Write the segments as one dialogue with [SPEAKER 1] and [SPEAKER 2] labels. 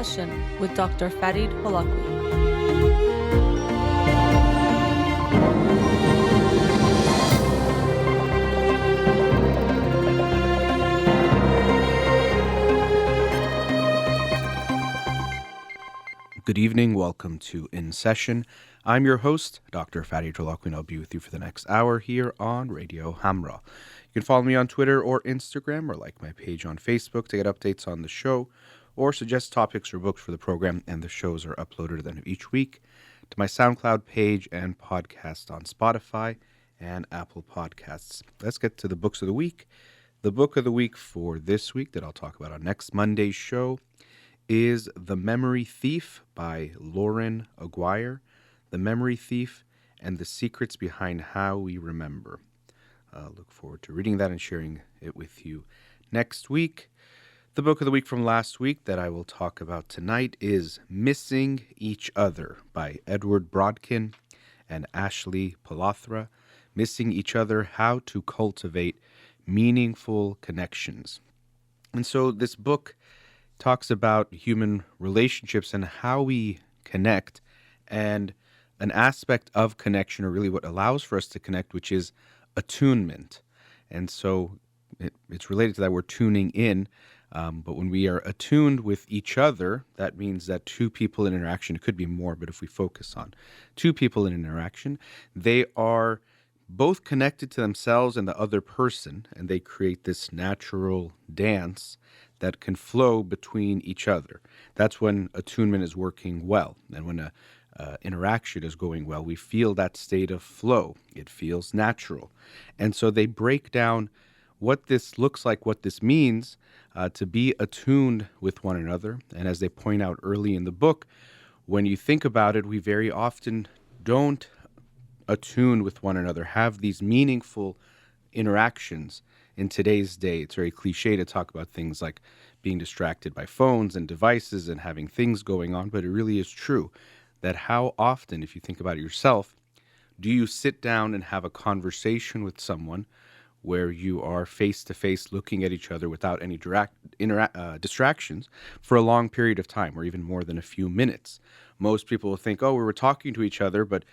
[SPEAKER 1] Session with Dr. Farid Holakouee.
[SPEAKER 2] Good evening. Welcome to In Session. I'm your host, Dr. Farid Holakouee, and I'll be with you for the next hour here on Radio Hamra. You can follow me on Twitter or Instagram or like my page on Facebook to get updates on the show or suggest topics or books for the program, and the shows are uploaded at the end of each week to my SoundCloud page and podcast on Spotify and Apple Podcasts. Let's get to the books of the week. The book of the week for this week that I'll talk about on next Monday's show is The Memory Thief by Lauren Aguirre. The Memory Thief and the Secrets Behind How We Remember. Look forward to reading that and sharing it with you next week. The book of the week from last week that I will talk about tonight is Missing Each Other by Edward Brodkin and Ashley Palothra. Missing Each Other, How to Cultivate Meaningful Connections. And so this book talks about human relationships and how we connect, and an aspect of connection, or really what allows for us to connect, which is attunement. And so it's related to that word tuning in, but when we are attuned with each other, that means that two people in interaction, it could be more, but if we focus on two people in interaction, they are both connected to themselves and the other person, and they create this natural dance that can flow between each other. That's when attunement is working well. And when interaction is going well, we feel that state of flow. It feels natural. And so they break down what this looks like, what this means to be attuned with one another. And as they point out early in the book, when you think about it, we very often don't attune with one another, have these meaningful interactions. In today's day, it's very cliche to talk about things like being distracted by phones and devices and having things going on, but it really is true that how often, if you think about it yourself, do you sit down and have a conversation with someone where you are face-to-face looking at each other without any distractions for a long period of time, or even more than a few minutes? Most people will think, oh, we were talking to each other, but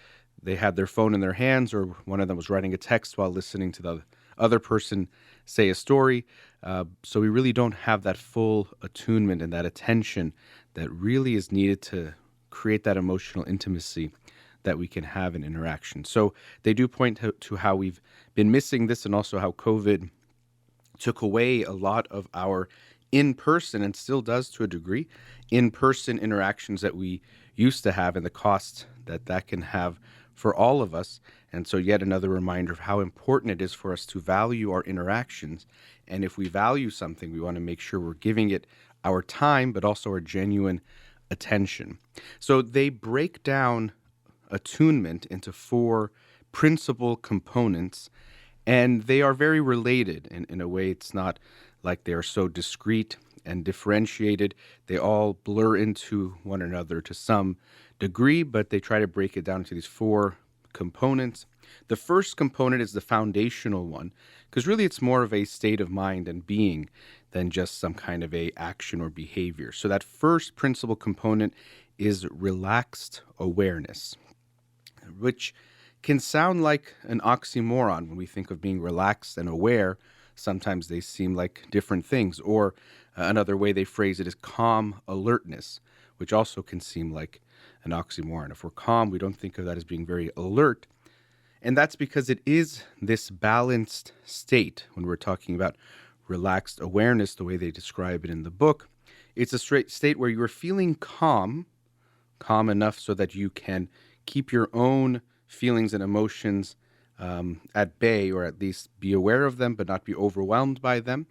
[SPEAKER 2] they had their phone in their hands, or one of them was writing a text while listening to the other person say a story. So we really don't have that full attunement and that attention that really is needed to create that emotional intimacy that we can have in interaction. So they do point to how we've been missing this, and also how COVID took away a lot of our in-person, and still does to a degree, in-person interactions that we used to have, and the cost that that can have for all of us. And so yet another reminder of how important it is for us to value our interactions. And if we value something, we want to make sure we're giving it our time, but also our genuine attention. So they break down attunement into four principal components, and they are very related. In a way, it's not like they are so discrete and differentiated. They all blur into one another to some degree, but they try to break it down into these four components. The first component is the foundational one, because really it's more of a state of mind and being than just some kind of a action or behavior. So that first principal component is relaxed awareness, which can sound like an oxymoron when we think of being relaxed and aware. Sometimes they seem like different things. Or another way they phrase it is calm alertness, which also can seem like an oxymoron. If we're calm, we don't think of that as being very alert. And that's because it is this balanced state. When we're talking about relaxed awareness, the way they describe it in the book, it's a straight state where you're feeling calm enough so that you can keep your own feelings and emotions at bay, or at least be aware of them, but not be overwhelmed by them.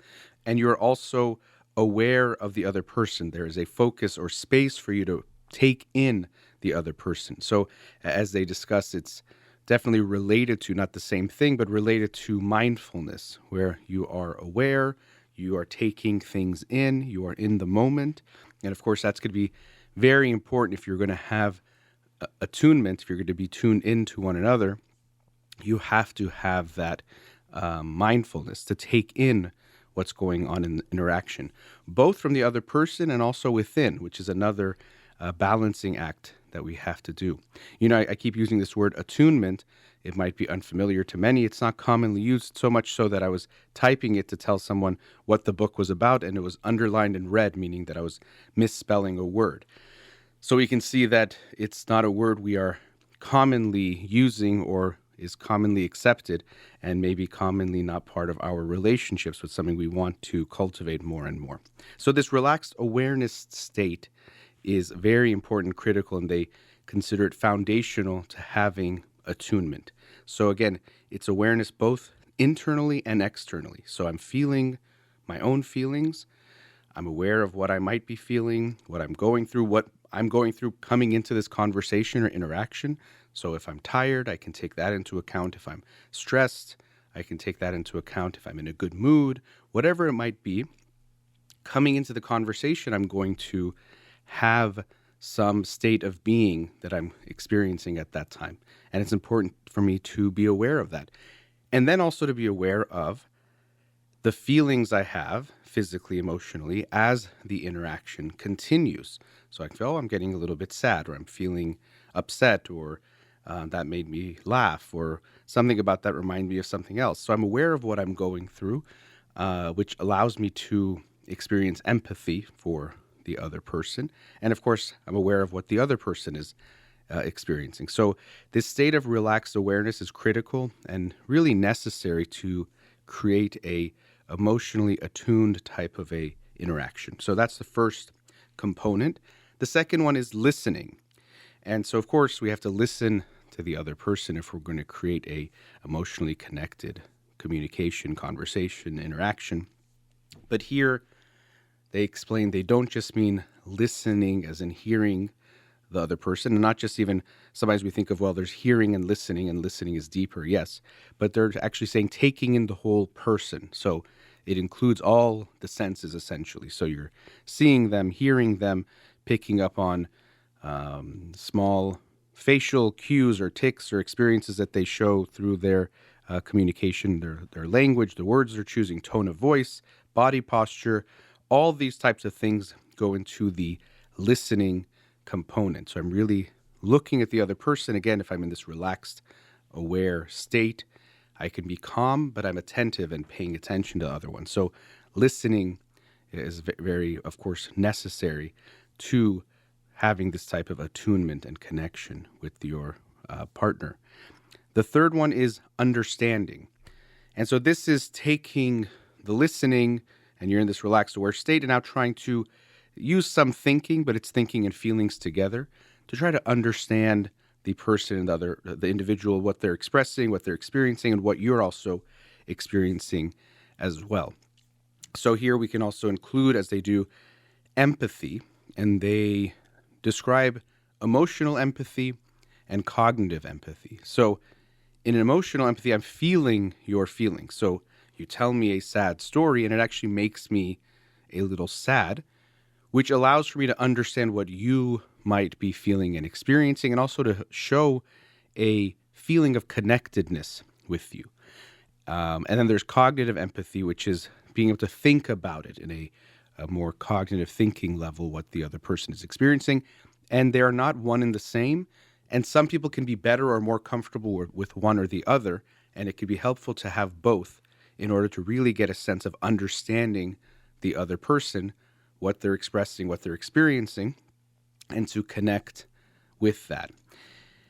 [SPEAKER 2] And you're also aware of the other person. There is a focus or space for you to take in the other person. So as they discuss, it's definitely related to, not the same thing, but related to mindfulness, where you are aware, you are taking things in, you are in the moment. And of course, that's going to be very important if you're going to have attunement, if you're going to be tuned into one another. You have to have that mindfulness to take in what's going on in the interaction, both from the other person and also within, which is another balancing act that we have to do. I keep using this word attunement. It might be unfamiliar to many. It's not commonly used, so much so that I was typing it to tell someone what the book was about, and it was underlined in red, meaning that I was misspelling a word. So we can see that it's not a word we are commonly using or is commonly accepted, and maybe commonly not part of our relationships, but something we want to cultivate more and more. So this relaxed awareness state is very important, critical, and they consider it foundational to having attunement. So again, it's awareness both internally and externally. So I'm feeling my own feelings. I'm aware of what I might be feeling, what I'm going through coming into this conversation or interaction. So if I'm tired, I can take that into account. If I'm stressed, I can take that into account. If I'm in a good mood, whatever it might be, coming into the conversation, I'm going to have some state of being that I'm experiencing at that time. And it's important for me to be aware of that. And then also to be aware of the feelings I have physically, emotionally, as the interaction continues. So I can feel, I'm getting a little bit sad, or I'm feeling upset, or that made me laugh, or something about that reminded me of something else. So I'm aware of what I'm going through, which allows me to experience empathy for the other person. And of course, I'm aware of what the other person is experiencing. So this state of relaxed awareness is critical and really necessary to create a emotionally attuned type of a interaction. So that's the first component. The second one is listening. And so of course we have to listen to the other person if we're going to create a emotionally connected communication, conversation, interaction. But here they explain they don't just mean listening as in hearing the other person, and not just even, sometimes we think of, well, there's hearing and listening is deeper, yes, but they're actually saying taking in the whole person. So it includes all the senses essentially. So you're seeing them, hearing them, picking up on small facial cues or tics or experiences that they show through their communication, their language, the words they're choosing, tone of voice, body posture. All these types of things go into the listening component. So I'm really looking at the other person. Again, if I'm in this relaxed, aware state, I can be calm, but I'm attentive and paying attention to the other one. So listening is very, of course, necessary to having this type of attunement and connection with your partner. The third one is understanding. And so this is taking the listening, and you're in this relaxed aware state, and now trying to use some thinking, but it's thinking and feelings together to try to understand the person and the individual, what they're expressing, what they're experiencing, and what you're also experiencing as well. So here we can also include, as they do, empathy, and they describe emotional empathy and cognitive empathy. So in an emotional empathy, I'm feeling your feelings. So you tell me a sad story, and it actually makes me a little sad, which allows for me to understand what you might be feeling and experiencing, and also to show a feeling of connectedness with you. And then there's cognitive empathy, which is being able to think about it in a more cognitive thinking level, what the other person is experiencing. And they are not one and the same. And some people can be better or more comfortable with one or the other. And it can be helpful to have both in order to really get a sense of understanding the other person, what they're expressing, what they're experiencing, and to connect with that.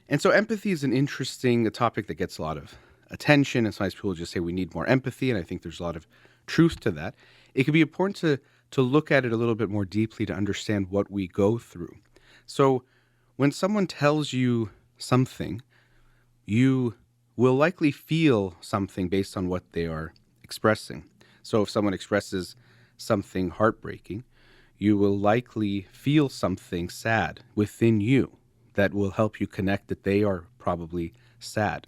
[SPEAKER 2] And so empathy is an interesting topic that gets a lot of attention, and sometimes people just say we need more empathy, and I think there's a lot of truth to that. It can be important to look at it a little bit more deeply to understand what we go through. So when someone tells you something, you will likely feel something based on what they are expressing. So if someone expresses something heartbreaking, you will likely feel something sad within you that will help you connect that they are probably sad.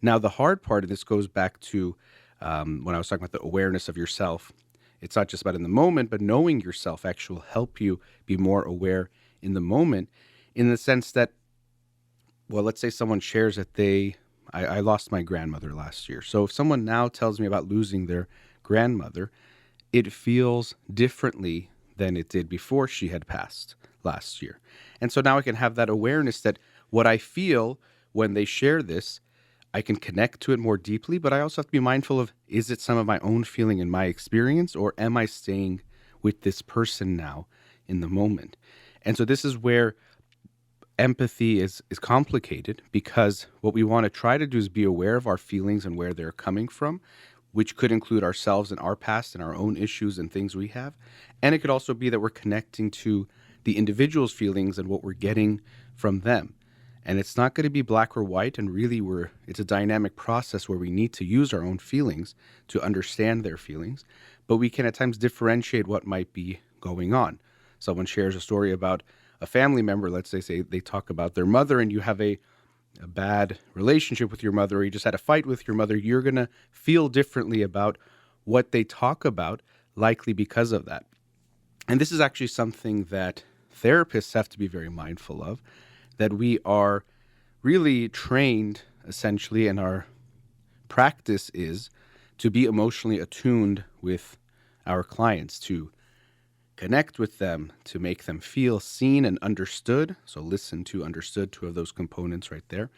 [SPEAKER 2] Now, the hard part of this goes back to when I was talking about the awareness of yourself. It's not just about in the moment, but knowing yourself actually will help you be more aware in the moment, in the sense that, well, let's say someone shares that I lost my grandmother last year. So if someone now tells me about losing their grandmother, it feels differently than it did before she had passed last year. And so now I can have that awareness that what I feel when they share this, I can connect to it more deeply, but I also have to be mindful of, is it some of my own feeling in my experience, or am I staying with this person now in the moment? And so this is where empathy is complicated, because what we want to try to do is be aware of our feelings and where they're coming from, which could include ourselves and our past and our own issues and things we have. And it could also be that we're connecting to the individual's feelings and what we're getting from them. And it's not going to be black or white, and really it's a dynamic process where we need to use our own feelings to understand their feelings, but we can at times differentiate what might be going on. Someone shares a story about a family member, let's say they talk about their mother, and you have a bad relationship with your mother, or you just had a fight with your mother, you're going to feel differently about what they talk about, likely because of that. And this is actually something that therapists have to be very mindful of, that we are really trained, essentially, and our practice is to be emotionally attuned with our clients, to connect with them, to make them feel seen and understood. So listen to, understood, two of those components right there.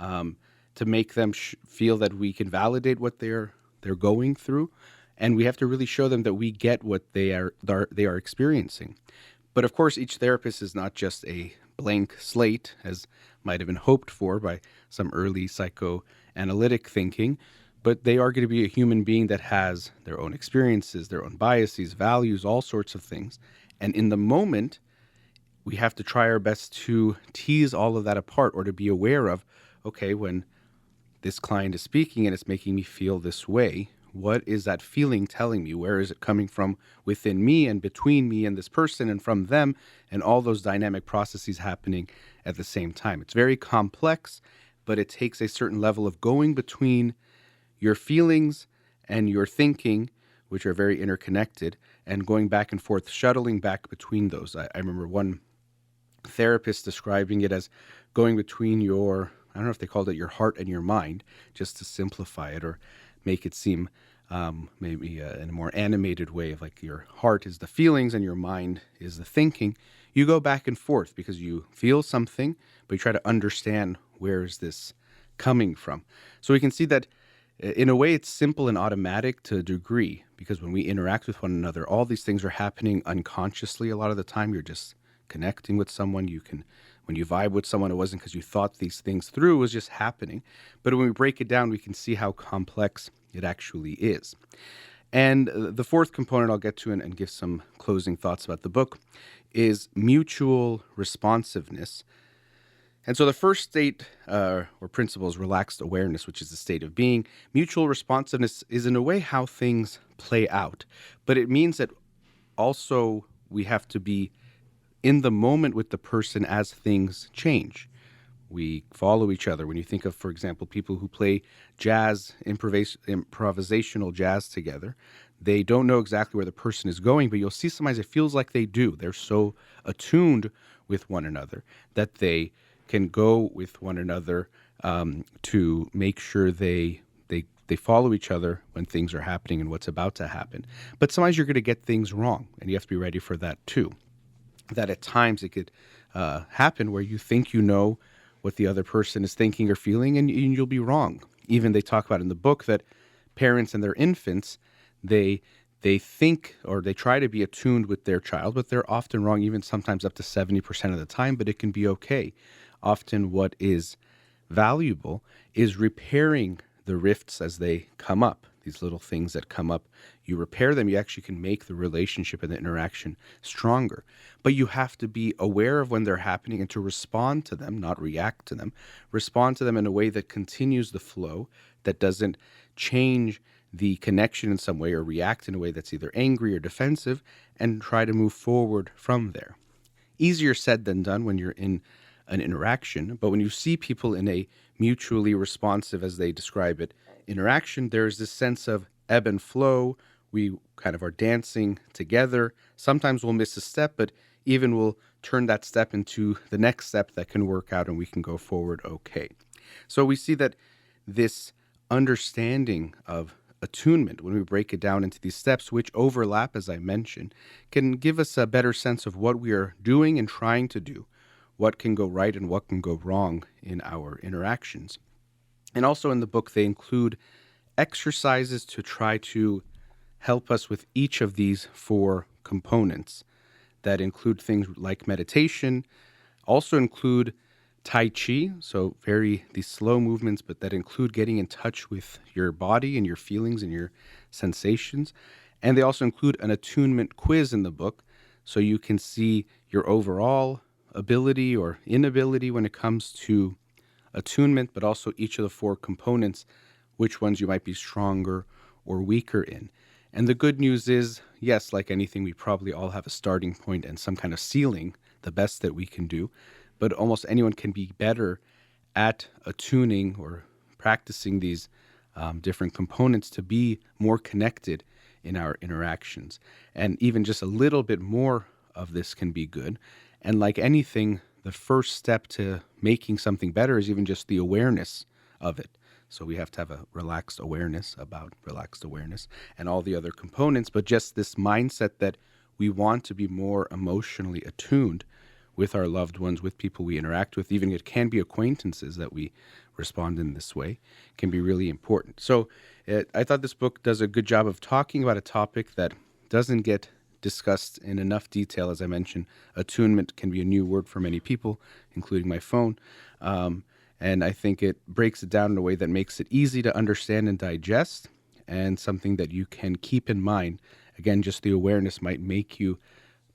[SPEAKER 2] To make them feel that we can validate what they're going through, and we have to really show them that we get what they are experiencing. But of course, each therapist is not just a blank slate, as might have been hoped for by some early psychoanalytic thinking, but they are going to be a human being that has their own experiences, their own biases, values, all sorts of things. And in the moment, we have to try our best to tease all of that apart, or to be aware of, okay, when this client is speaking and it's making me feel this way, what is that feeling telling me? Where is it coming from within me and between me and this person and from them, and all those dynamic processes happening at the same time? It's very complex, but it takes a certain level of going between your feelings and your thinking, which are very interconnected, and going back and forth, shuttling back between those. I remember one therapist describing it as going between I don't know if they called it your heart and your mind, just to simplify it or make it seem maybe in a more animated way of like your heart is the feelings and your mind is the thinking. You go back and forth because you feel something, but you try to understand, where is this coming from? So we can see that in a way it's simple and automatic to a degree, because when we interact with one another, all these things are happening unconsciously. A lot of the time you're just connecting with someone. When you vibe with someone, it wasn't because you thought these things through, it was just happening. But when we break it down, we can see how complex it actually is. And the fourth component I'll get to and give some closing thoughts about the book is mutual responsiveness. And so the first state or principle is relaxed awareness, which is the state of being. Mutual responsiveness is in a way how things play out, but it means that also we have to be in the moment with the person as things change. We follow each other. When you think of, for example, people who play jazz, improvisational jazz together, they don't know exactly where the person is going, but you'll see sometimes it feels like they do. They're so attuned with one another that they can go with one another to make sure they follow each other when things are happening and what's about to happen. But sometimes you're going to get things wrong, and you have to be ready for that too. That at times it could happen where you think you know what the other person is thinking or feeling, and you'll be wrong. Even they talk about in the book that parents and their infants, they think, or they try to be attuned with their child, but they're often wrong, even sometimes up to 70% of the time, but it can be okay. Often what is valuable is repairing the rifts as they come up. These little things that come up, you repair them, you actually can make the relationship and the interaction stronger. But you have to be aware of when they're happening and to respond to them, not react to them. Respond to them in a way that continues the flow, that doesn't change the connection in some way or react in a way that's either angry or defensive, and try to move forward from there. Easier said than done when you're in an interaction, but when you see people in a mutually responsive, as they describe it, interaction, there's this sense of ebb and flow. We kind of are dancing together. Sometimes we'll miss a step, but even we'll turn that step into the next step that can work out and we can go forward okay. So we see that this understanding of attunement, when we break it down into these steps, which overlap, as I mentioned, can give us a better sense of what we are doing and trying to do, what can go right and what can go wrong in our interactions. And also in the book, they include exercises to try to help us with each of these four components that include things like meditation, also include Tai Chi, so these slow movements, but that include getting in touch with your body and your feelings and your sensations. And they also include an attunement quiz in the book, so you can see your overall ability or inability when it comes to attunement, but also each of the four components, which ones you might be stronger or weaker in. And the good news is, yes, like anything, we probably all have a starting point and some kind of ceiling, the best that we can do, but almost anyone can be better at attuning or practicing these different components to be more connected in our interactions. And even just a little bit more of this can be good. And like anything, the first step to making something better is even just the awareness of it. So we have to have a relaxed awareness about relaxed awareness and all the other components, but just this mindset that we want to be more emotionally attuned with our loved ones, with people we interact with, even it can be acquaintances that we respond in this way, can be really important. So I thought this book does a good job of talking about a topic that doesn't get discussed in enough detail. As I mentioned, attunement can be a new word for many people, including my phone. And I think it breaks it down in a way that makes it easy to understand and digest, and something that you can keep in mind. Again, just the awareness might make you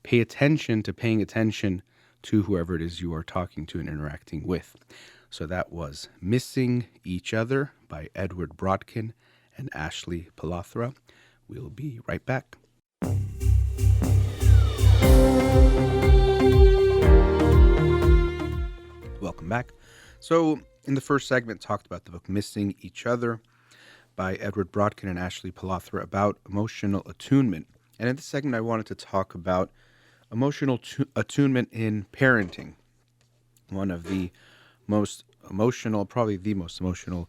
[SPEAKER 2] paying attention to whoever it is you are talking to and interacting with. So that was Missing Each Other by Edward Brodkin and Ashley Palathra. We'll be right back. Welcome back. So in the first segment, talked about the book Missing Each Other by Edward Brodkin and Ashley Palathra about emotional attunement. And in this segment, I wanted to talk about emotional attunement in parenting. One of the most emotional, probably the most emotional,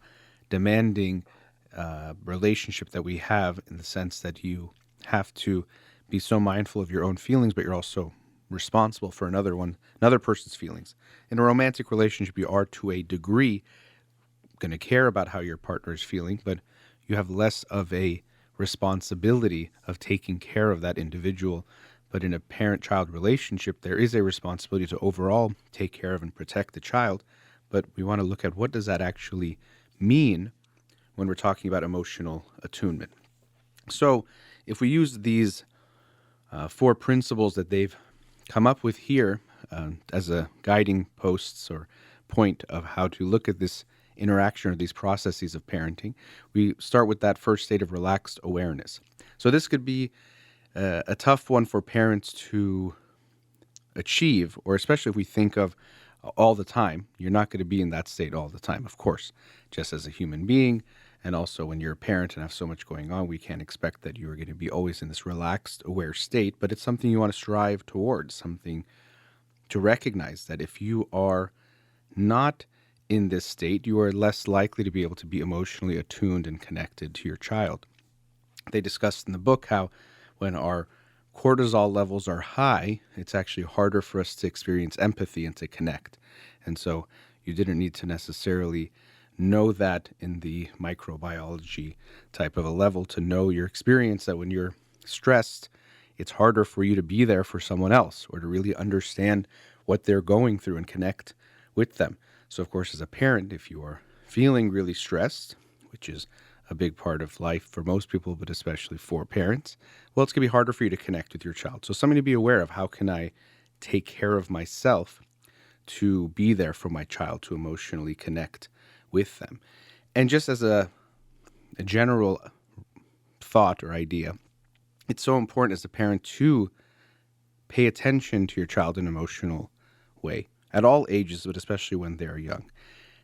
[SPEAKER 2] demanding relationship that we have, in the sense that you have to be so mindful of your own feelings, but you're also responsible for another person's feelings. In a romantic relationship, you are to a degree going to care about how your partner is feeling, but you have less of a responsibility of taking care of that individual. But in a parent-child relationship, there is a responsibility to overall take care of and protect the child. But we want to look at, what does that actually mean when we're talking about emotional attunement? So if we use these four principles that they've come up with here as a guiding posts or point of how to look at this interaction or these processes of parenting, we start with that first state of relaxed awareness. So this could be a tough one for parents to achieve, or especially if we think of all the time. You're not going to be in that state all the time, of course, just as a human being. And also when you're a parent and have so much going on, we can't expect that you're going to be always in this relaxed, aware state, but it's something you want to strive towards, something to recognize that if you are not in this state, you are less likely to be able to be emotionally attuned and connected to your child. They discussed in the book how when our cortisol levels are high, it's actually harder for us to experience empathy and to connect. And so you didn't need to necessarily know that in the microbiology type of a level to know your experience, that when you're stressed, it's harder for you to be there for someone else or to really understand what they're going through and connect with them. So of course, as a parent, if you are feeling really stressed, which is a big part of life for most people, but especially for parents, well, it's going to be harder for you to connect with your child. So something to be aware of: how can I take care of myself to be there for my child, to emotionally connect with them? And just as a general thought or idea, it's so important as a parent to pay attention to your child in an emotional way at all ages, but especially when they're young.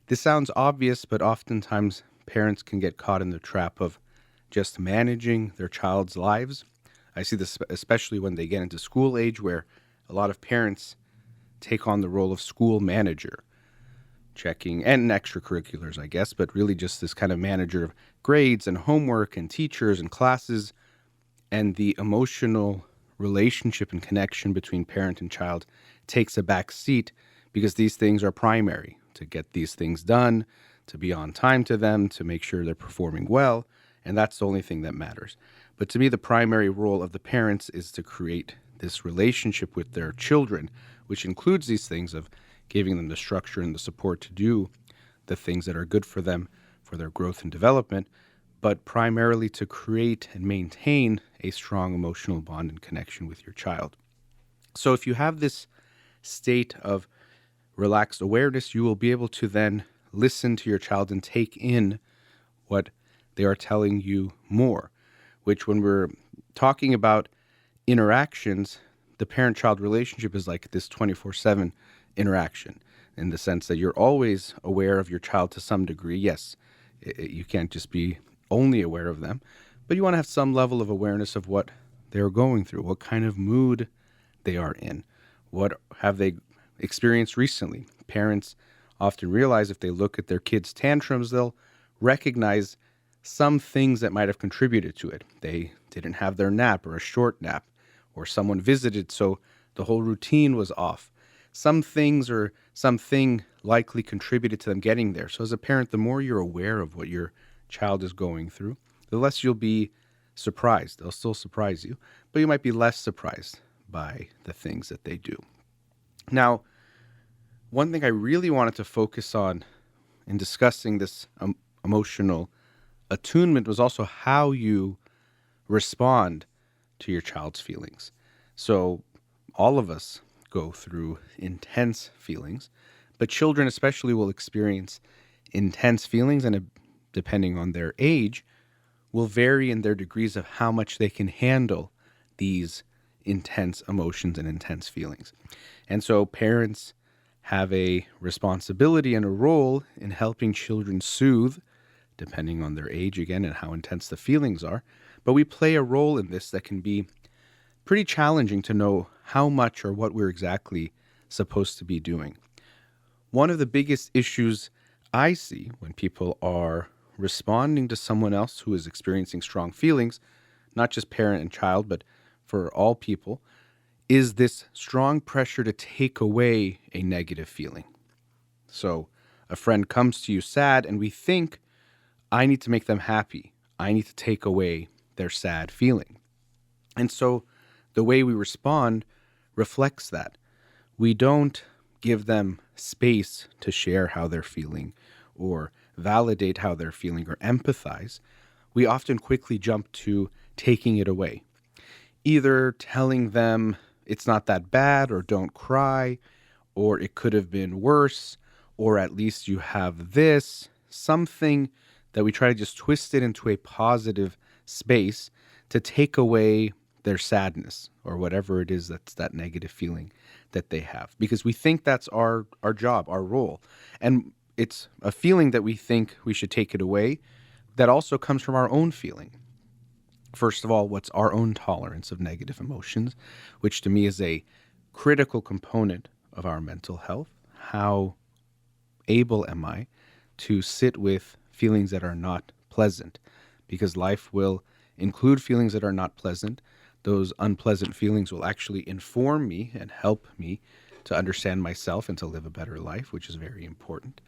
[SPEAKER 2] This sounds obvious, but oftentimes parents can get caught in the trap of just managing their child's lives. I see this especially when they get into school age, where a lot of parents take on the role of school manager, checking, and extracurriculars, I guess, but really just this kind of manager of grades and homework and teachers and classes, and the emotional relationship and connection between parent and child takes a back seat because these things are primary to get these things done, to be on time to them, to make sure they're performing well. And that's the only thing that matters. But to me, the primary role of the parents is to create this relationship with their children, which includes these things of giving them the structure and the support to do the things that are good for them, for their growth and development, but primarily to create and maintain a strong emotional bond and connection with your child. So if you have this state of relaxed awareness, you will be able to then listen to your child and take in what they are telling you more, which when we're talking about interactions, the parent-child relationship is like this 24/7 interaction in the sense that you're always aware of your child to some degree. Yes, you can't just be only aware of them, but you want to have some level of awareness of what they're going through, what kind of mood they are in, what have they experienced recently. Parents often realize if they look at their kids' tantrums, they'll recognize some things that might have contributed to it. They didn't have their nap or a short nap, or someone visited, so the whole routine was off. Some things or something likely contributed to them getting there. So as a parent, the more you're aware of what your child is going through, the less you'll be surprised. They'll still surprise you, but you might be less surprised by the things that they do. Now, one thing I really wanted to focus on in discussing this emotional attunement was also how you respond to your child's feelings. So all of us go through intense feelings, but children especially will experience intense feelings, and depending on their age, will vary in their degrees of how much they can handle these intense emotions and intense feelings. And so parents have a responsibility and a role in helping children soothe, depending on their age again and how intense the feelings are. But we play a role in this that can be pretty challenging to know how much or what we're exactly supposed to be doing. One of the biggest issues I see when people are responding to someone else who is experiencing strong feelings, not just parent and child, but for all people, is this strong pressure to take away a negative feeling. So a friend comes to you sad, and we think, I need to make them happy. I need to take away their sad feeling. And so the way we respond reflects that. We don't give them space to share how they're feeling or validate how they're feeling or empathize. We often quickly jump to taking it away, either telling them it's not that bad or don't cry, or it could have been worse, or at least you have this, something that we try to just twist it into a positive space to take away their sadness or whatever it is that's that negative feeling that they have. Because we think that's our job, our role. And it's a feeling that we think we should take it away that also comes from our own feeling. First of all, what's our own tolerance of negative emotions, which to me is a critical component of our mental health. How able am I to sit with feelings that are not pleasant? Because life will include feelings that are not pleasant. Those unpleasant feelings will actually inform me and help me to understand myself and to live a better life, which is very important.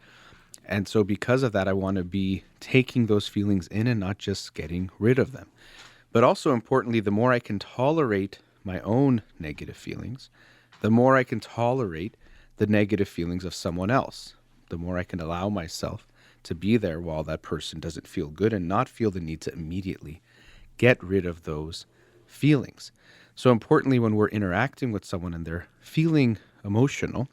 [SPEAKER 2] And so because of that, I want to be taking those feelings in and not just getting rid of them. But also importantly, the more I can tolerate my own negative feelings, the more I can tolerate the negative feelings of someone else, the more I can allow myself to be there while that person doesn't feel good and not feel the need to immediately get rid of those feelings. So importantly, when we're interacting with someone and they're feeling emotional,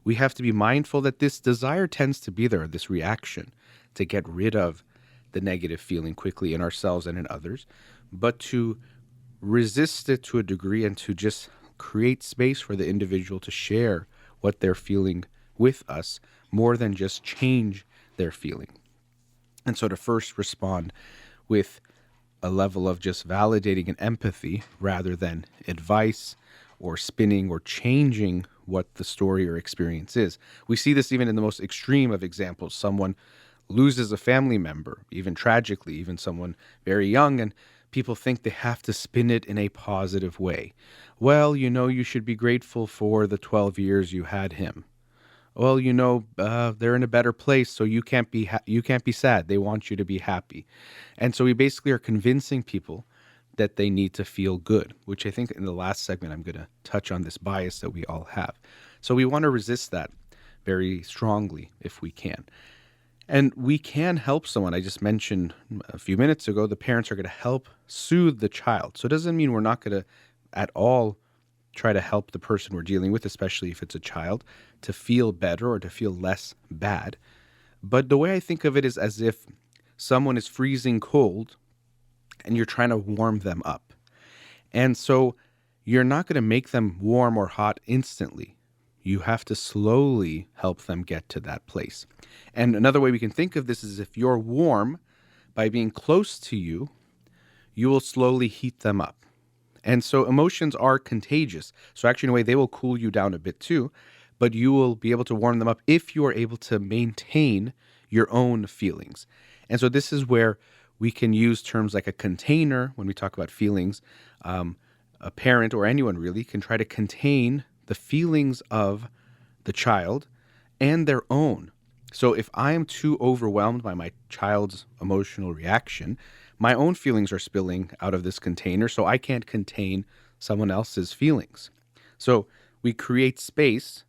[SPEAKER 2] we have to be mindful that this desire tends to be there, this reaction to get rid of the negative feeling quickly in ourselves and in others, but to resist it to a degree and to just create space for the individual to share what they're feeling with us more than just change their feeling. And so to first respond with a level of just validating and empathy rather than advice or spinning or changing what the story or experience is. We see this even in the most extreme of examples. Someone loses a family member, even tragically, even someone very young, and people think they have to spin it in a positive way. Well, you should be grateful for the 12 years you had him. Well, they're in a better place, so you can't be sad. They want you to be happy. And so we basically are convincing people that they need to feel good, which I think in the last segment I'm going to touch on this bias that we all have. So we want to resist that very strongly if we can. And we can help someone. I just mentioned a few minutes ago, the parents are going to help soothe the child. So it doesn't mean we're not going to at all try to help the person we're dealing with, especially if it's a child, to feel better or to feel less bad. But the way I think of it is as if someone is freezing cold and you're trying to warm them up. And so you're not going to make them warm or hot instantly. You have to slowly help them get to that place. And another way we can think of this is if you're warm, by being close to you, you will slowly heat them up. And so emotions are contagious. So actually, in a way, they will cool you down a bit too, but you will be able to warm them up if you are able to maintain your own feelings. And so this is where we can use terms like a container when we talk about feelings. A parent or anyone really can try to contain the feelings of the child and their own. So if I am too overwhelmed by my child's emotional reaction, my own feelings are spilling out of this container, so I can't contain someone else's feelings. So we create space,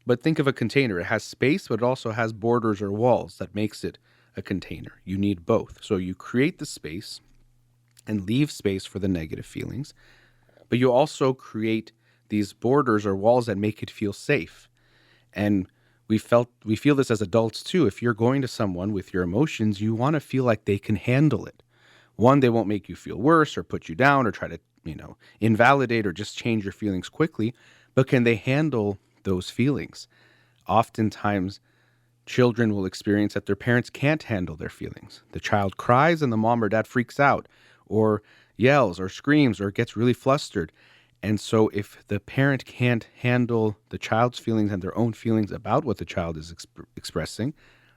[SPEAKER 2] but think of a container. It has space, but it also has borders or walls that makes it a container. You need both. So you create the space and leave space for the negative feelings, but you also create these borders or walls that make it feel safe. And we feel this as adults too. If you're going to someone with your emotions, you want to feel like they can handle it. One, they won't make you feel worse or put you down or try to, invalidate or just change your feelings quickly, but can they handle those feelings? Oftentimes, children will experience that their parents can't handle their feelings. The child cries and the mom or dad freaks out or yells or screams or gets really flustered. And so if the parent can't handle the child's feelings and their own feelings about what the child is expressing,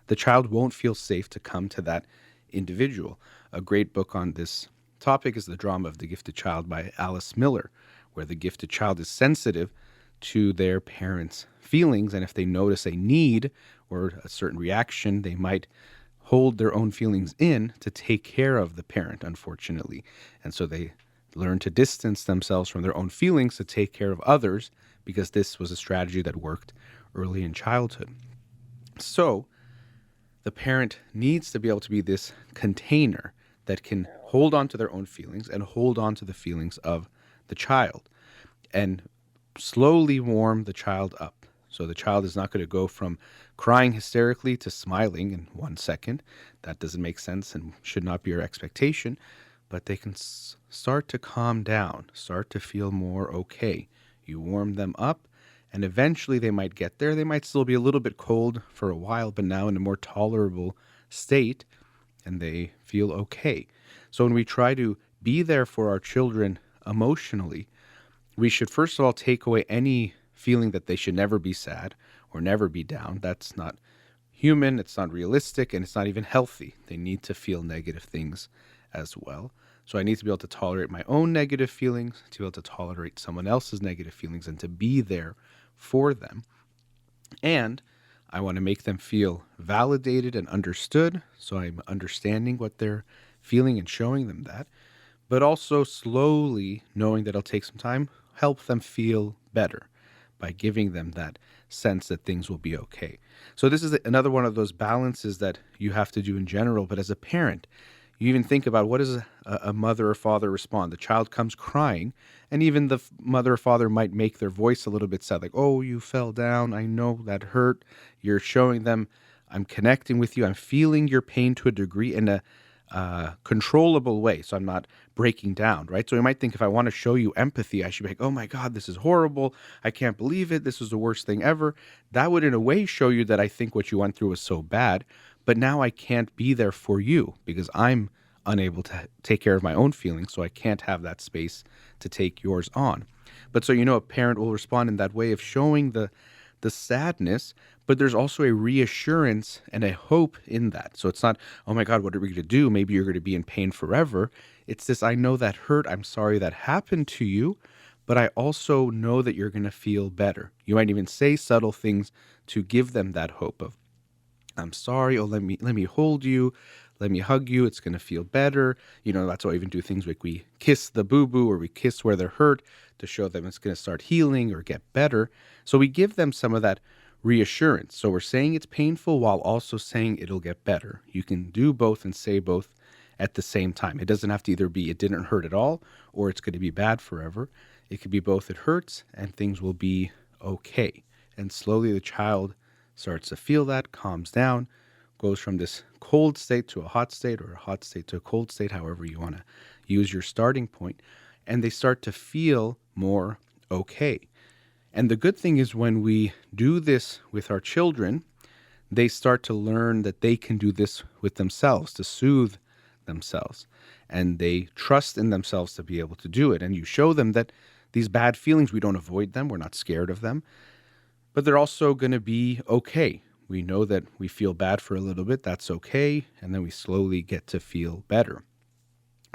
[SPEAKER 2] the child won't feel safe to come to that individual. A great book on this topic is The Drama of the Gifted Child by Alice Miller, where the gifted child is sensitive to their parents' feelings, and if they notice a need or a certain reaction, they might hold their own feelings in to take care of the parent, unfortunately. And so they learn to distance themselves from their own feelings to take care of others, because this was a strategy that worked early in childhood. So the parent needs to be able to be this container that can hold on to their own feelings and hold on to the feelings of the child and slowly warm the child up. So the child is not going to go from crying hysterically to smiling in 1 second. That doesn't make sense and should not be your expectation. But they can start to calm down, start to feel more okay. You warm them up, and eventually they might get there. They might still be a little bit cold for a while, but now in a more tolerable state, and they feel okay. So when we try to be there for our children emotionally, we should first of all take away any feeling that they should never be sad or never be down. That's not human, it's not realistic, and it's not even healthy. They need to feel negative things as well. So I need to be able to tolerate my own negative feelings, to be able to tolerate someone else's negative feelings, and to be there for them. And I want to make them feel validated and understood, so I'm understanding what they're feeling and showing them that, but also slowly, knowing that it'll take some time, help them feel better by giving them that sense that things will be okay. So this is another one of those balances that you have to do in general, but as a parent, you even think about what does a mother or father respond? The child comes crying, and even the mother or father might make their voice a little bit sad, like, oh, you fell down. I know that hurt. You're showing them, I'm connecting with you. I'm feeling your pain to a degree in a controllable way, so I'm not breaking down, right? So you might think if I want to show you empathy, I should be like, oh my God, this is horrible. I can't believe it. This was the worst thing ever. That would in a way show you that I think what you went through was so bad. But now I can't be there for you because I'm unable to take care of my own feelings, so I can't have that space to take yours on. But so, a parent will respond in that way of showing the sadness, but there's also a reassurance and a hope in that. So it's not, oh my God, what are we going to do? Maybe you're going to be in pain forever. It's this, I know that hurt. I'm sorry that happened to you, but I also know that you're going to feel better. You might even say subtle things to give them that hope of, I'm sorry. Oh, let me hold you. Let me hug you. It's going to feel better. That's why I even do things like we kiss the boo-boo or we kiss where they're hurt to show them it's going to start healing or get better. So we give them some of that reassurance. So we're saying it's painful while also saying it'll get better. You can do both and say both at the same time. It doesn't have to either be it didn't hurt at all or it's going to be bad forever. It could be both. It hurts and things will be okay. And slowly the child starts to feel that, calms down, goes from this cold state to a hot state or a hot state to a cold state, however you want to use your starting point, and they start to feel more okay. And the good thing is when we do this with our children, they start to learn that they can do this with themselves, to soothe themselves, and they trust in themselves to be able to do it. And you show them that these bad feelings, we don't avoid them, we're not scared of them, but they're also going to be okay. We know that we feel bad for a little bit, that's okay, and then we slowly get to feel better.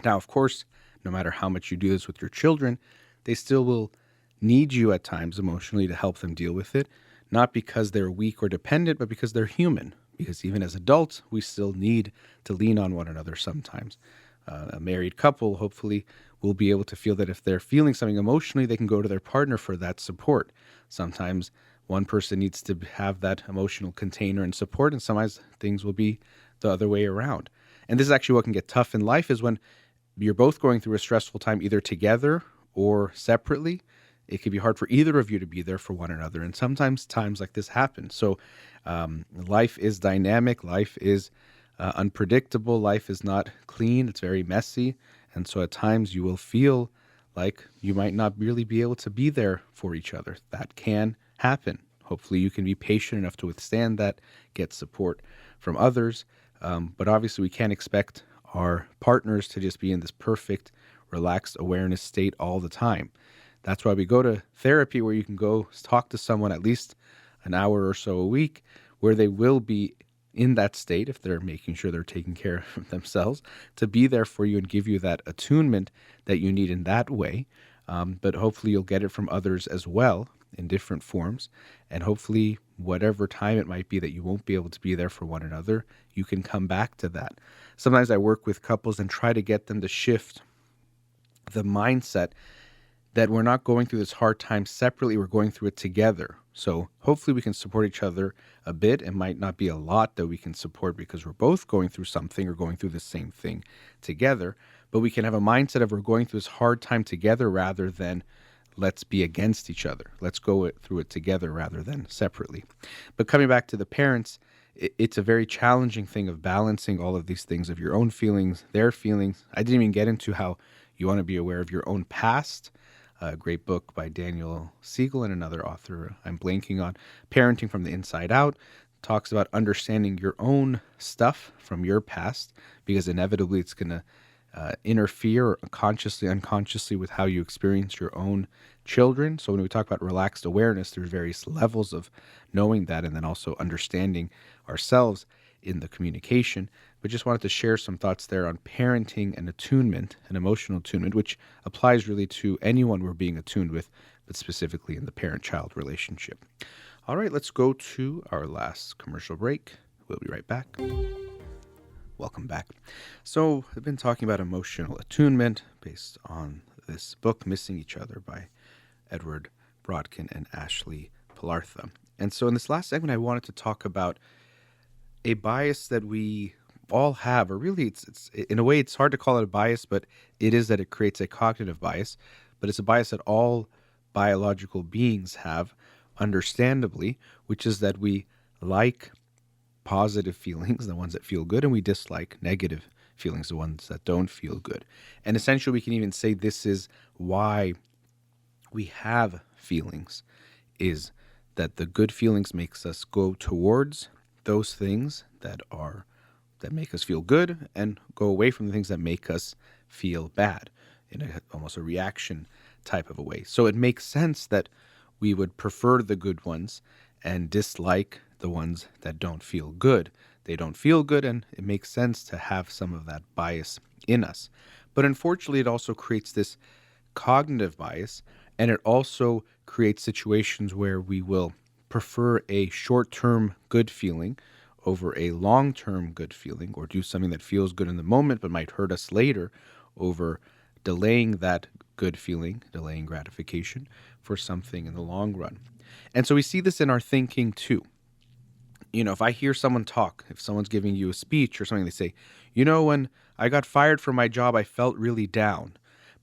[SPEAKER 2] Now, of course, no matter how much you do this with your children, they still will need you at times emotionally to help them deal with it, not because they're weak or dependent, but because they're human. Because even as adults, we still need to lean on one another sometimes. A married couple, hopefully, will be able to feel that if they're feeling something emotionally, they can go to their partner for that support. Sometimes one person needs to have that emotional container and support, and sometimes things will be the other way around. And this is actually what can get tough in life, is when you're both going through a stressful time, either together or separately. It can be hard for either of you to be there for one another. And sometimes times like this happen. So life is dynamic. Life is unpredictable. Life is not clean. It's very messy. And so at times you will feel like you might not really be able to be there for each other. That can happen. Hopefully you can be patient enough to withstand that, get support from others. But obviously we can't expect our partners to just be in this perfect, relaxed awareness state all the time. That's why we go to therapy, where you can go talk to someone at least an hour or so a week, where they will be in that state, if they're making sure they're taking care of themselves, to be there for you and give you that attunement that you need in that way. But hopefully you'll get it from others as well in different forms. And hopefully whatever time it might be that you won't be able to be there for one another, you can come back to that. Sometimes I work with couples and try to get them to shift the mindset that we're not going through this hard time separately, we're going through it together. So hopefully we can support each other a bit. It might not be a lot that we can support because we're both going through something or going through the same thing together, but we can have a mindset of we're going through this hard time together rather than let's be against each other. Let's go through it together rather than separately. But coming back to the parents, it's a very challenging thing of balancing all of these things, of your own feelings, their feelings. I didn't even get into how you want to be aware of your own past. A great book by Daniel Siegel and another author I'm blanking on, Parenting from the Inside Out, talks about understanding your own stuff from your past, because inevitably it's going to interfere consciously, unconsciously with how you experience your own children. So when we talk about relaxed awareness, there's various levels of knowing that, and then also understanding ourselves in the communication. But just wanted to share some thoughts there on parenting and attunement and emotional attunement, which applies really to anyone we're being attuned with, but specifically in the parent-child relationship. All right, let's go to our last commercial break. We'll be right back. Welcome back. So I've been talking about emotional attunement based on this book, Missing Each Other, by Edward Brodkin and Ashley Pilartha. And so in this last segment, I wanted to talk about a bias that we all have, or really it's in a way it's hard to call it a bias, but it is that it creates a cognitive bias, but it's a bias that all biological beings have, understandably, which is that we like positive feelings, the ones that feel good, and we dislike negative feelings, the ones that don't feel good. And essentially we can even say this is why we have feelings, is that the good feelings makes us go towards those things that are that make us feel good and go away from the things that make us feel bad in almost a reaction type of a way. So it makes sense that we would prefer the good ones and dislike the ones that don't feel good. They don't feel good, and it makes sense to have some of that bias in us. But unfortunately, it also creates this cognitive bias, and it also creates situations where we will prefer a short-term good feeling over a long-term good feeling, or do something that feels good in the moment but might hurt us later over delaying that good feeling, delaying gratification for something in the long run. And so we see this in our thinking too. If I hear someone talk, if someone's giving you a speech or something, they say, when I got fired from my job, I felt really down.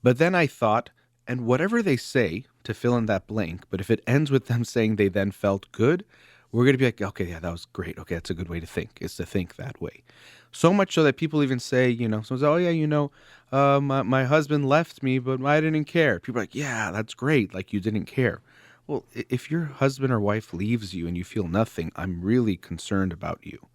[SPEAKER 2] But then I thought, and whatever they say to fill in that blank, but if it ends with them saying they then felt good, we're going to be like, okay, yeah, that was great. Okay, that's a good way to think, is to think that way. So much so that people even say, someone says, oh yeah, my husband left me, but I didn't care. People are like, yeah, that's great. Like you didn't care. Well, if your husband or wife leaves you and you feel nothing, I'm really concerned about you.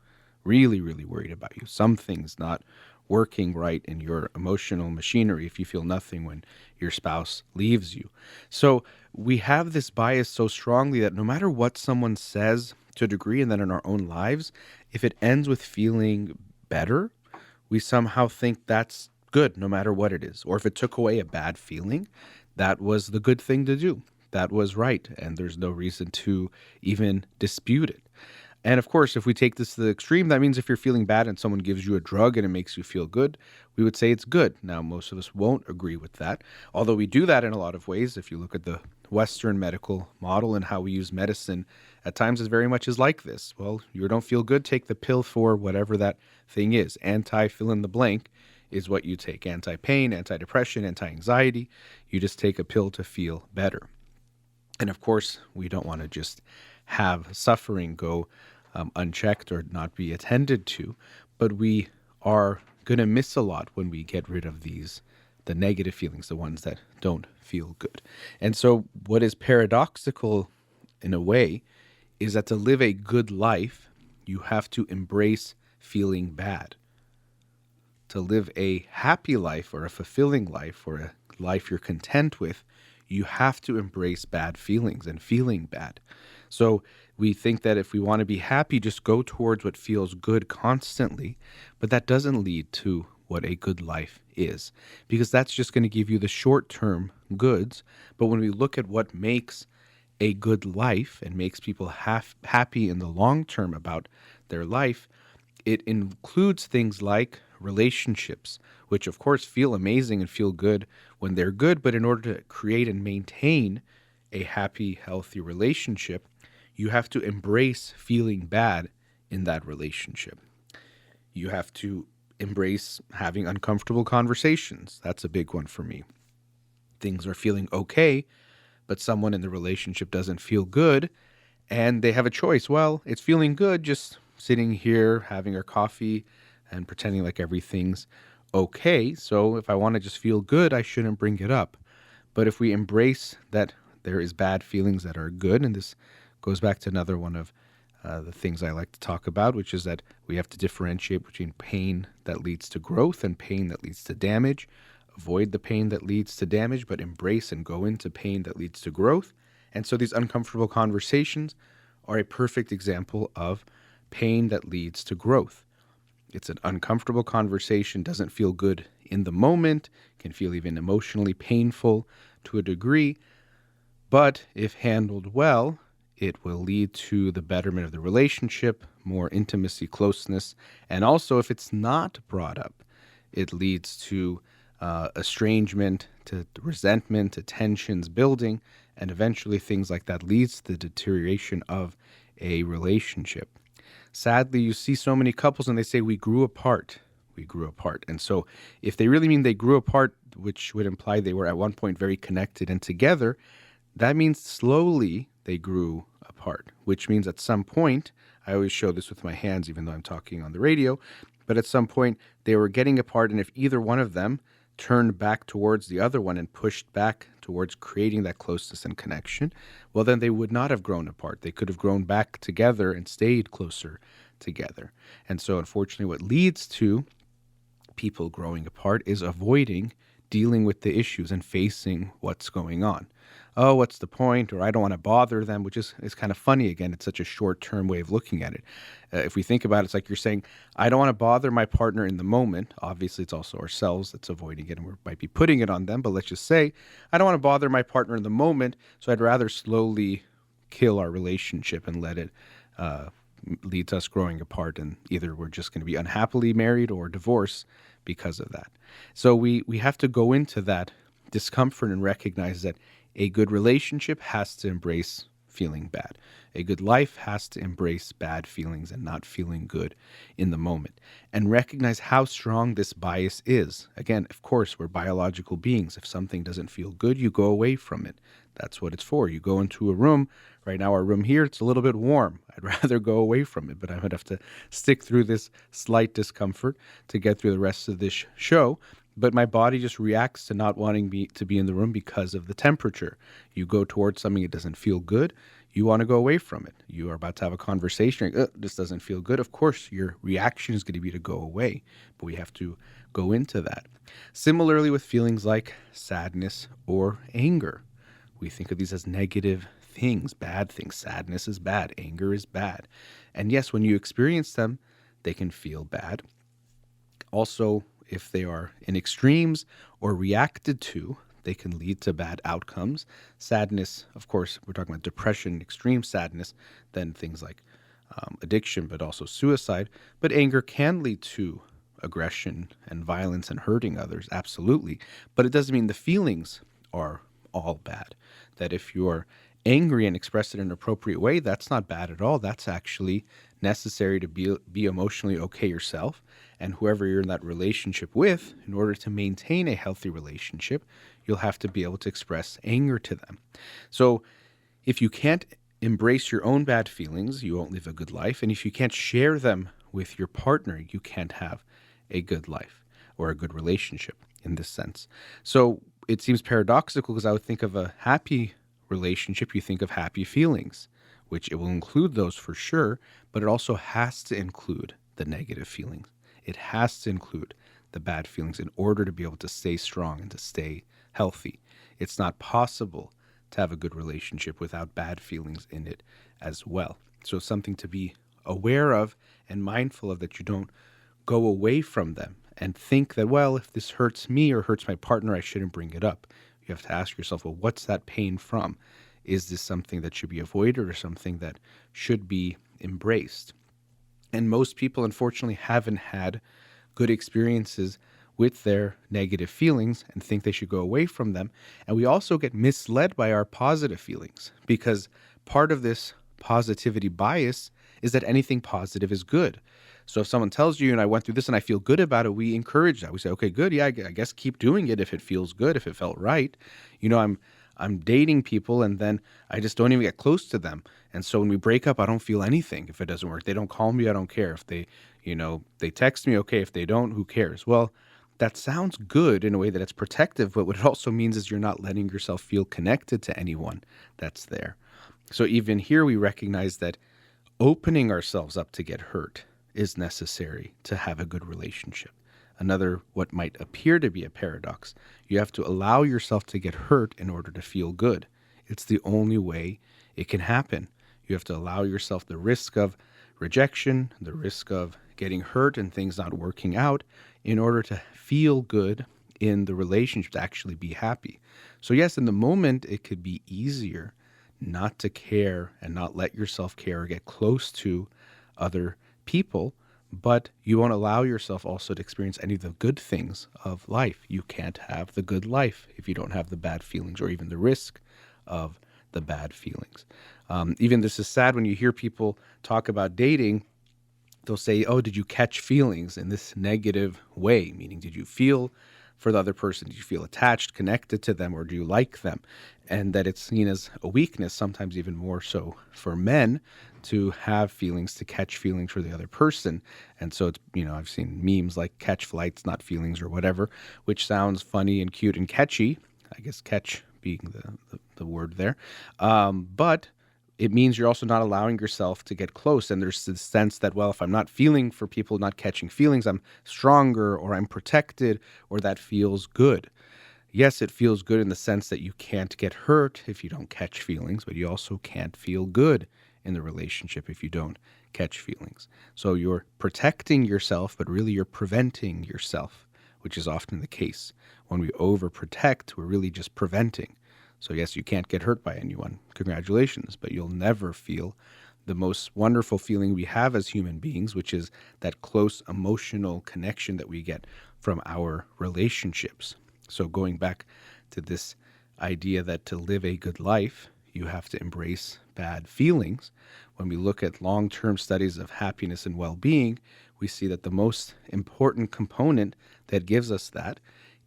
[SPEAKER 2] Really, really worried about you. Something's not working right in your emotional machinery if you feel nothing when your spouse leaves you. So we have this bias so strongly that no matter what someone says to a degree, and then in our own lives, if it ends with feeling better, we somehow think that's good no matter what it is. Or if it took away a bad feeling, that was the good thing to do. That was right, and there's no reason to even dispute it. And of course, if we take this to the extreme, that means if you're feeling bad and someone gives you a drug and it makes you feel good, we would say it's good. Now, most of us won't agree with that, although we do that in a lot of ways. If you look at the Western medical model and how we use medicine, at times it very much is like this. Well, you don't feel good, take the pill for whatever that thing is. Anti-fill in the blank is what you take. Anti-pain, anti-depression, anti-anxiety. You just take a pill to feel better. And of course, we don't want to just have suffering go unchecked or not be attended to, but we are going to miss a lot when we get rid of the negative feelings, the ones that don't feel good. And so what is paradoxical in a way is that to live a good life, you have to embrace feeling bad. To live a happy life or a fulfilling life or a life you're content with, you have to embrace bad feelings and feeling bad. So we think that if we want to be happy, just go towards what feels good constantly, but that doesn't lead to what a good life is, because that's just going to give you the short-term goods. But when we look at what makes a good life and makes people happy in the long term about their life, it includes things like relationships, which of course feel amazing and feel good when they're good, but in order to create and maintain a happy, healthy relationship, you have to embrace feeling bad in that relationship. You have to embrace having uncomfortable conversations. That's a big one for me. Things are feeling okay, but someone in the relationship doesn't feel good, and they have a choice. Well, it's feeling good just sitting here having our coffee and pretending like everything's okay. So if I want to just feel good, I shouldn't bring it up. But if we embrace that there is bad feelings that are good, and this goes back to another one of the things I like to talk about, which is that we have to differentiate between pain that leads to growth and pain that leads to damage. Avoid the pain that leads to damage, but embrace and go into pain that leads to growth. And so these uncomfortable conversations are a perfect example of pain that leads to growth. It's an uncomfortable conversation, doesn't feel good in the moment, can feel even emotionally painful to a degree, but if handled well, it will lead to the betterment of the relationship, more intimacy, closeness, and also if it's not brought up, it leads to estrangement, to resentment, to tensions building, and eventually things like that leads to the deterioration of a relationship. Sadly, you see so many couples and they say, we grew apart. We grew apart. And so if they really mean they grew apart, which would imply they were at one point very connected and together, that means slowly they grew apart, which means at some point, I always show this with my hands, even though I'm talking on the radio, but at some point they were getting apart. And if either one of them turned back towards the other one and pushed back towards creating that closeness and connection, well, then they would not have grown apart. They could have grown back together and stayed closer together. And so unfortunately, what leads to people growing apart is avoiding dealing with the issues and facing what's going on. Oh, what's the point? Or I don't want to bother them, which is kind of funny. Again, it's such a short-term way of looking at it. If we think about it, it's like you're saying, I don't want to bother my partner in the moment. Obviously, it's also ourselves that's avoiding it, and we might be putting it on them. But let's just say, I don't want to bother my partner in the moment, so I'd rather slowly kill our relationship and let it lead to us growing apart, and either we're just going to be unhappily married or divorce because of that. So we have to go into that discomfort and recognize that a good relationship has to embrace feeling bad. A good life has to embrace bad feelings and not feeling good in the moment, and recognize how strong this bias is. Again, of course, we're biological beings. If something doesn't feel good, you go away from it. That's what it's for. You go into a room. Right now, our room here, it's a little bit warm. I'd rather go away from it, but I would have to stick through this slight discomfort to get through the rest of this show. But my body just reacts to not wanting me to be in the room because of the temperature. You go towards something, it doesn't feel good. You want to go away from it. You are about to have a conversation. You're like, this doesn't feel good. Of course, your reaction is going to be to go away, but we have to go into that. Similarly with feelings like sadness or anger. We think of these as negative things, bad things. Sadness is bad. Anger is bad. And yes, when you experience them, they can feel bad. Also, if they are in extremes or reacted to, they can lead to bad outcomes. Sadness, of course, we're talking about depression, extreme sadness, then things like addiction, but also suicide. But anger can lead to aggression and violence and hurting others, absolutely. But it doesn't mean the feelings are all bad. That if you're angry and express it in an appropriate way, that's not bad at all. That's actually necessary to be emotionally okay yourself and whoever you're in that relationship with. In order to maintain a healthy relationship, you'll have to be able to express anger to them. So if you can't embrace your own bad feelings, you won't live a good life. And if you can't share them with your partner, you can't have a good life or a good relationship in this sense. So it seems paradoxical because I would think of a happy relationship, you think of happy feelings, which it will include those for sure, but it also has to include the negative feelings. It has to include the bad feelings in order to be able to stay strong and to stay healthy. It's not possible to have a good relationship without bad feelings in it as well. So something to be aware of and mindful of, that you don't go away from them and think that, well, if this hurts me or hurts my partner, I shouldn't bring it up. You have to ask yourself, well, what's that pain from? Is this something that should be avoided or something that should be embraced? And most people, unfortunately, haven't had good experiences with their negative feelings and think they should go away from them. And we also get misled by our positive feelings, because part of this positivity bias is that anything positive is good. So if someone tells you, and I went through this and I feel good about it, we encourage that. We say, okay, good. Yeah, I guess keep doing it if it feels good, if it felt right. I'm dating people and then I just don't even get close to them. And so when we break up, I don't feel anything if it doesn't work. They don't call me, I don't care. If they text me, okay. If they don't, who cares? Well, that sounds good in a way that it's protective, but what it also means is you're not letting yourself feel connected to anyone that's there. So even here we recognize that opening ourselves up to get hurt is necessary to have a good relationship. Another, what might appear to be a paradox, you have to allow yourself to get hurt in order to feel good. It's the only way it can happen. You have to allow yourself the risk of rejection, the risk of getting hurt and things not working out in order to feel good in the relationship, to actually be happy. So yes, in the moment, it could be easier not to care and not let yourself care or get close to other people, but you won't allow yourself also to experience any of the good things of life. You can't have the good life if you don't have the bad feelings or even the risk of the bad feelings. Even this is sad when you hear people talk about dating. They'll say, oh, did you catch feelings in this negative way? Meaning, did you feel for the other person? Did you feel attached, connected to them, or do you like them? And that it's seen as a weakness, sometimes even more so for men, to have feelings, to catch feelings for the other person. And so it's, I've seen memes like catch flights, not feelings, or whatever, which sounds funny and cute and catchy. I guess catch being the word there. But it means you're also not allowing yourself to get close. And there's this sense that, well, if I'm not feeling for people, not catching feelings, I'm stronger or I'm protected or that feels good. Yes, it feels good in the sense that you can't get hurt if you don't catch feelings, but you also can't feel good in the relationship if you don't catch feelings. So you're protecting yourself, but really you're preventing yourself, which is often the case. When we overprotect, we're really just preventing. So yes, you can't get hurt by anyone. Congratulations, but you'll never feel the most wonderful feeling we have as human beings, which is that close emotional connection that we get from our relationships. So going back to this idea that to live a good life, you have to embrace bad feelings. When we look at long-term studies of happiness and well-being, we see that the most important component that gives us that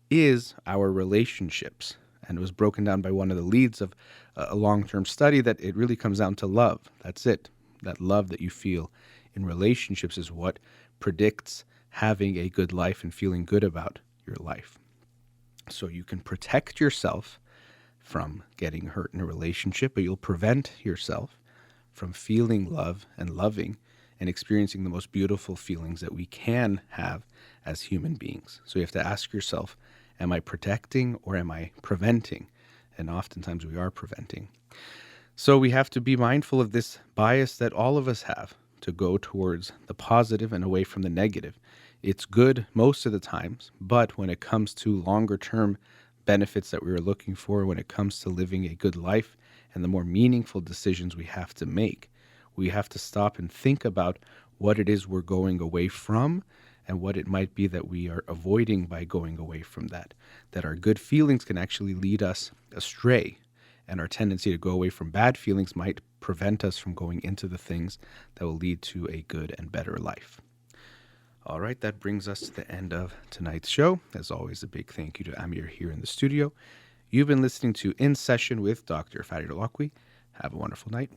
[SPEAKER 2] is our relationships. And it was broken down by one of the leads of a long-term study that it really comes down to love. That's it. That love that you feel in relationships is what predicts having a good life and feeling good about your life. So you can protect yourself from getting hurt in a relationship, but you'll prevent yourself from feeling love and loving and experiencing the most beautiful feelings that we can have as human beings. So you have to ask yourself, am I protecting or am I preventing? And oftentimes we are preventing. So we have to be mindful of this bias that all of us have to go towards the positive and away from the negative. It's good most of the times, but when it comes to longer term benefits that we were looking for, when it comes to living a good life and the more meaningful decisions we have to make, we have to stop and think about what it is we're going away from and what it might be that we are avoiding by going away from that. That our good feelings can actually lead us astray, and our tendency to go away from bad feelings might prevent us from going into the things that will lead to a good and better life. All right, that brings us to the end of tonight's show. As always, a big thank you to Amir here in the studio. You've been listening to In Session with Dr. Farid Holakouee. Have a wonderful night.